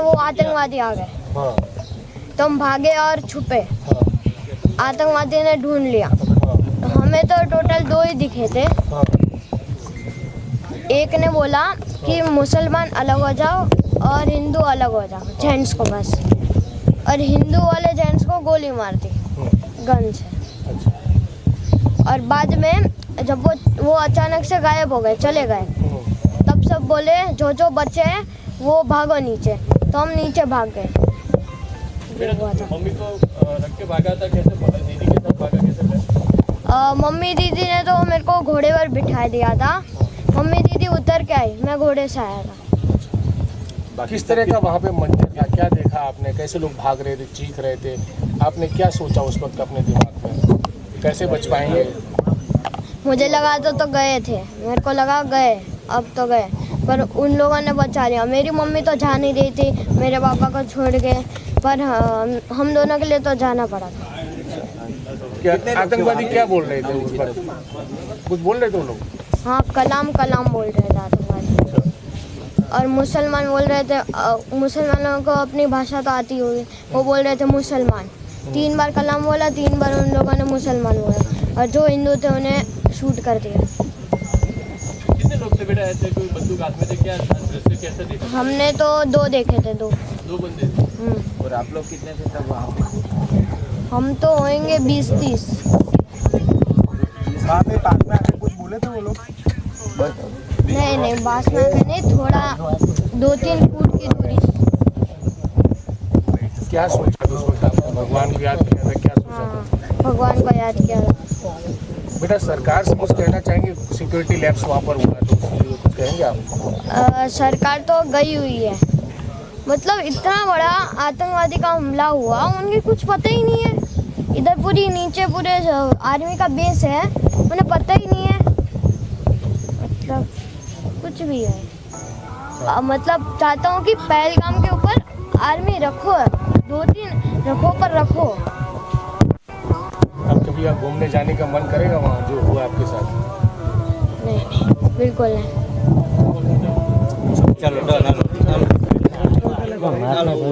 वो आतंकवादी आ गए। हाँ। तो हम भागे और छुपे। हाँ। आतंकवादी ने ढूंढ लिया। हमें तो टोटल 2 ही दिखे थे। हाँ। एक ने बोला कि मुसलमान अलग हो जाओ और हिंदू अलग हो जाओ, जेंट्स को बस। और हिंदू वाले जेंट्स को गोली मार दी गन से। और बाद में जब वो अचानक से गायब हो गए, चले गए, तब सब बोले जो बचे हैं वो भागो नीचे। तो हम नीचे भाग गए। मम्मी को रख के भागा था, कैसे दीदी के साथ भागा, कैसे? मम्मी दीदी ने तो मेरे को घोड़े पर बिठा दिया था। मम्मी दीदी उतर के आई, मैं घोड़े से आया था। किस तरह का वहाँ पे मंजर था, क्या देखा आपने, कैसे लोग भाग रहे थे, चीख रहे थे, आपने क्या सोचा उस वक्त अपने दिमाग में, कैसे बच पाएंगे? मुझे लगा तो गए थे, मेरे को लगा गए, अब तो गए, पर उन लोगों ने बचा लिया। मेरी मम्मी तो जा नहीं रही थी मेरे पापा को छोड़ के, पर हम दोनों के लिए तो जाना पड़ा था। क्या आतंकवादी क्या बोल रहे थे उस वक्त, कुछ बोल रहे थे वो लोग? हाँ, कलाम कलाम बोल रहे थे आतंकवादी। और मुसलमान बोल रहे थे, मुसलमानों को अपनी भाषा तो आती होगी, वो बोल रहे थे मुसलमान। 3 बार कलाम बोला, 3 बार उन लोगों ने मुसलमान बोला, और जो हिंदू थे उन्हें शूट कर दिया। कितने लोग थे बेटा ऐसे, कोई बंदूक हाथ में थे, क्या दृश्य कैसे देखा? हमने तो 2 देखे थे, 2 बंदे थे। और आप लोग कितने थे तब वहाँ पे? हम तो होंगे 20-30। वहाँ पे पास में आके कुछ बोले थे वो लोग? नहीं, बास में आके नहीं, थोड़ा 2-3 फुट की दूरी। क्या सोचा उस वक्त आपने, भगवान को याद किया था, क्या सोचा था? भगवान को याद किया था। बेटा सरकार से कुछ कहना चाहेंगे, सिक्योरिटी लैब्स वहाँ पर हुआ तो कुछ कहेंगे आप? सरकार तो गई हुई है, मतलब इतना बड़ा आतंकवादी का हमला हुआ, उनके कुछ पता ही नहीं है। इधर पूरी नीचे पूरे आर्मी का बेस है, उन्हें पता ही नहीं है, मतलब कुछ भी है। मतलब चाहता हूँ कि पहलगाम के ऊपर आर्मी रखो, 2-3 रखो, पर रखो। अब कभी आप घूमने जाने का मन करेगा वहाँ जो हुआ आपके साथ? नहीं, बिल्कुल नहीं। चलो